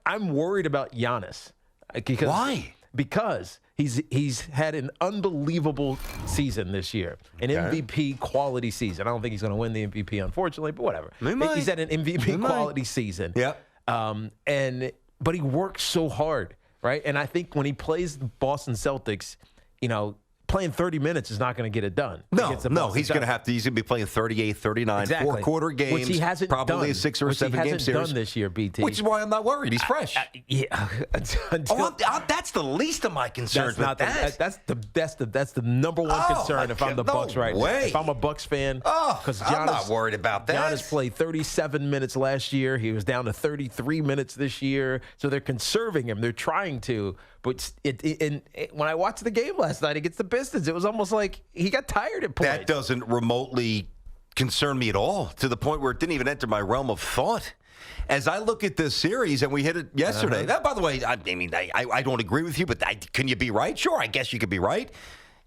I'm worried about Giannis. Why? Because he's had an unbelievable season this year, an MVP quality season. I don't think he's going to win the MVP, unfortunately, but whatever. He's had an MVP quality season. Yeah. But he works so hard, right? And I think when he plays the Boston Celtics, playing 30 minutes is not going to get it done. No, he's going to be playing 38, 39, exactly. 4-quarter games. Which he hasn't probably done. a 6 or 7 game series. He hasn't done this year, BT. Which is why I'm not worried. He's fresh. That's the least of my concerns. That's the number one concern if I'm the Bucks right now. If I'm a Bucks fan, because I'm not worried about that. Giannis played 37 minutes last year. He was down to 33 minutes this year. So they're conserving him. They're trying to. But when I watched the game last night against the Pistons, it was almost like he got tired at points. That doesn't remotely concern me at all, to the point where it didn't even enter my realm of thought. As I look at this series, and we hit it yesterday. That, by the way, I don't agree with you, but can you be right? Sure, I guess you could be right.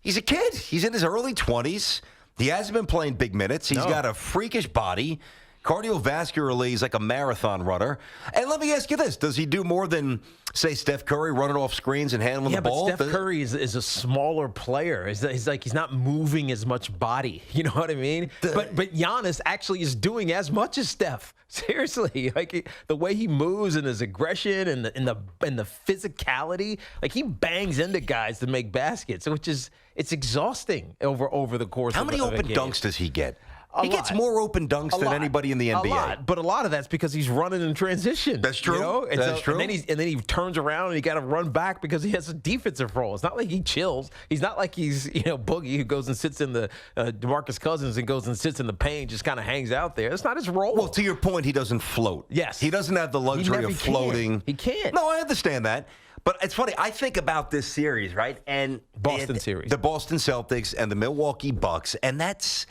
He's a kid. He's in his early 20s. He hasn't been playing big minutes. He's got a freakish body. Cardiovascularly, he's like a marathon runner. And let me ask you this. Does he do more than, say, Steph Curry running off screens and handling the ball? Yeah, but Steph Curry is a smaller player. He's not moving as much body. You know what I mean? But Giannis actually is doing as much as Steph. Seriously, the way he moves and his aggression and the physicality, he bangs into guys to make baskets, it's exhausting over the course of a game. How many open dunks does he get? He gets more open dunks than anybody in the NBA. A lot, but a lot of that's because he's running in transition. That's true. That's true. And then he turns around and he got to run back because he has a defensive role. It's not like he chills. He's not like he's Boogie who goes and sits in the DeMarcus Cousins and goes and sits in the paint, just kind of hangs out there. That's not his role. Well, to your point, he doesn't float. Yes, he doesn't have the luxury of floating. He can't. No, I understand that. But it's funny. I think about this series, right? And series, the Boston Celtics and the Milwaukee Bucks, and that's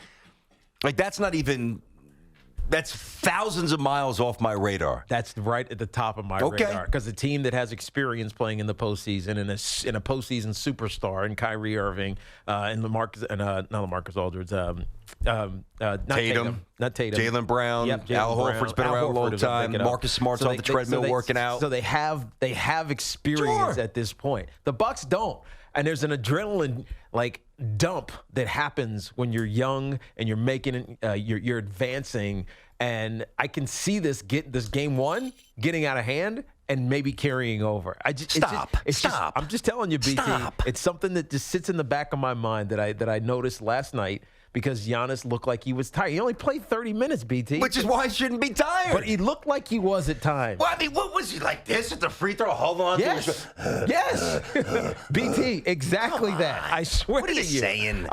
thousands of miles off my radar. That's right at the top of my radar. Because the team that has experience playing in the postseason and a postseason superstar in Kyrie Irving and not LaMarcus Aldridge, not Tatum, Jaylen Brown, Al Horford's been around a long time. Marcus Smart's on the treadmill working out. So they have experience at this point. The Bucks don't. And there's an adrenaline dump that happens when you're young and you're making you're advancing. And I can see this game one getting out of hand and maybe carrying over. Stop. I'm just telling you, BT. Stop. It's something that just sits in the back of my mind that I noticed last night. Because Giannis looked like he was tired. He only played 30 minutes, BT. Which is why he shouldn't be tired. But he looked like he was at times. Well, what was he like this at the free throw? Hold on. Yes. Yes. BT, exactly that. I swear to you. What are you saying?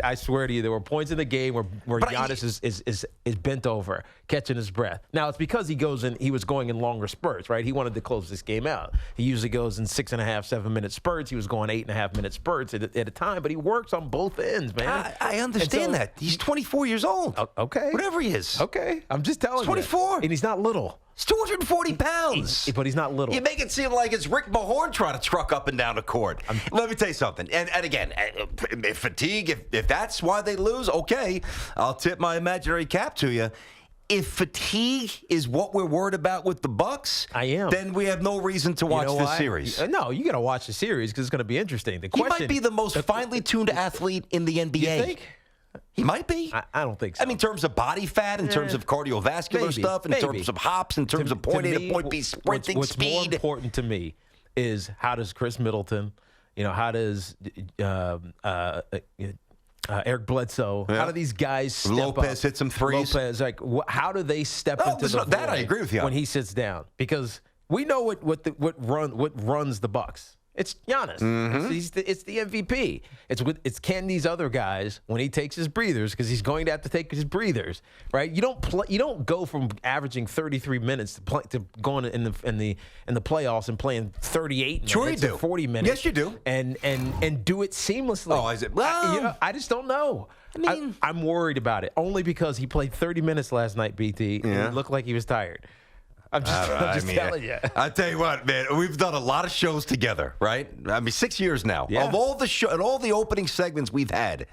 I swear to you, there were points in the game where Giannis is bent over, catching his breath. Now, it's because he was going in longer spurts, right? He wanted to close this game out. He usually goes in 6.5, 7-minute spurts. He was going 8.5-minute spurts at a time, but he works on both ends, man. I understand that. He's 24 years old. Okay. Whatever he is. Okay. I'm just telling you. He's 24. And he's not little. He's 240 pounds. But he's not little. You make it seem like it's Rick Mahorn trying to truck up and down the court. Let me tell you something. And again, fatigue, if that's why they lose, okay. I'll tip my imaginary cap to you. If fatigue is what we're worried about with the Bucks, then we have no reason to watch this series. No, you got to watch the series because it's going to be interesting. He might be the most finely tuned athlete in the NBA. You think? He might be. I don't think so. I mean, in terms of body fat, in terms of cardiovascular stuff, in terms of hops, in terms of point A to point B sprinting speed. What's more important to me is how does Chris Middleton, how does Eric Bledsoe, how do these guys step Lopez up? hit some threes. Lopez, how do they step into the that I agree with you when he sits down? Because we know what runs the Bucks. It's Giannis. Mm-hmm. It's the MVP. It's can these other guys when he takes his breathers, because he's going to have to take his breathers, right? You don't go from averaging 33 minutes to going in the playoffs and playing 38 minutes or 40 minutes. Yes, you do. And do it seamlessly. Oh, is it? Well, I just don't know. I mean, I'm worried about it only because he played 30 minutes last night, BT, and he looked like he was tired. I'm just telling you. I tell you what, man, we've done a lot of shows together, right? I mean, 6 years now. Yeah. Of all the all the opening segments we've had,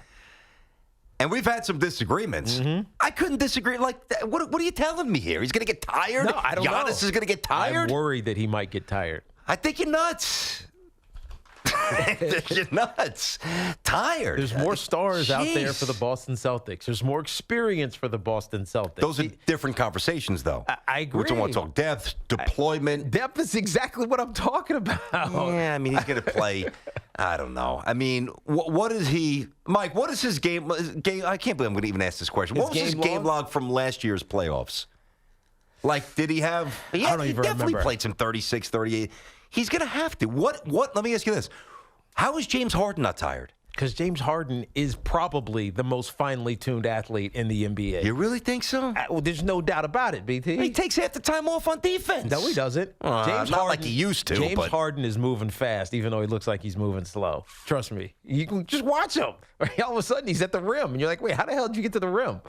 And we've had some disagreements. I couldn't disagree. Like, what are you telling me here? He's going to get tired? No, I don't know. Giannis is going to get tired? I'm worried that he might get tired. I think you're nuts. You're nuts. Tired. There's more stars out there for the Boston Celtics. There's more experience for the Boston Celtics. Those are different conversations, though. I agree. We want to talk depth, deployment. Depth is exactly what I'm talking about. Yeah, I mean, he's going to play. I don't know. I mean, what is he, Mike? What is his game? I can't believe I'm going to even ask this question. What was his game log from last year's playoffs? Like, did he have? I don't even definitely remember. played some 36, 38. He's going to have to. What? Let me ask you this. How is James Harden not tired? Because James Harden is probably the most finely tuned athlete in the NBA. You really think so? Well, there's no doubt about it, BT. He takes half the time off on defense. No, he doesn't. Not like he used to. James but Harden is moving fast, even though he looks like he's moving slow. Trust me. You can just watch him. All of a sudden, he's at the rim, and you're like, wait, how the hell did you get to the rim?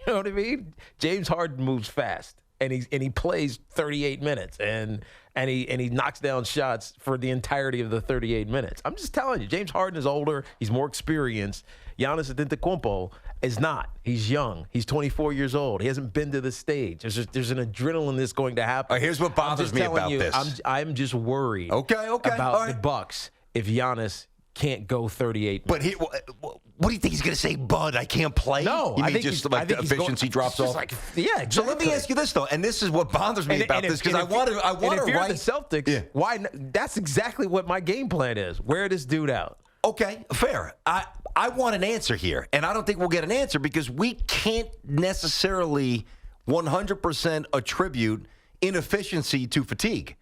You know what I mean? James Harden moves fast, and he plays 38 minutes, and he knocks down shots for the entirety of the 38 minutes. I'm just telling you, James Harden is older. He's more experienced. Giannis Antetokounmpo is not. He's young. He's 24 years old. He hasn't been to the stage. There's an adrenaline that's going to happen. All right, here's what bothers me about this. I'm just worried Okay. about the Bucks if Giannis can't go 38 minutes. But what do you think he's going to say, Bud? I can't play? No, you I mean think just like the efficiency drops off? Yeah, exactly. So let me ask you this though, and this is what bothers me about this because I want to if you're write the Celtics. Why? That's exactly what my game plan is. Wear this dude out. Okay, fair. I want an answer here, and I don't think we'll get an answer because we can't necessarily 100% attribute inefficiency to fatigue.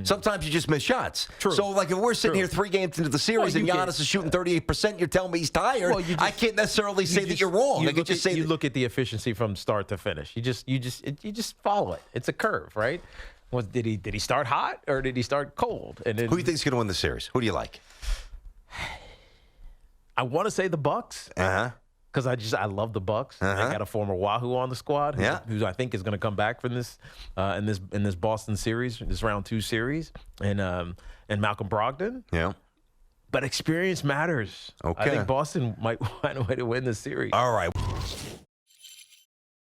Sometimes you just miss shots. True. So, like, if we're sitting here 3 games into the series and Giannis is shooting 38%, you're telling me he's tired. Well, I can't necessarily say that you're wrong. I could just say you look at the efficiency from start to finish. You just follow it. It's a curve, right? Did he start hot or did he start cold? And then, who do you think is going to win the series? Who do you like? I want to say the Bucks. Because I love the Bucks. They got a former Wahoo on the squad, who I think is going to come back from this in this Boston series, this round 2 series, and Malcolm Brogdon. Yeah. But experience matters. Okay. I think Boston might find a way to win this series. All right.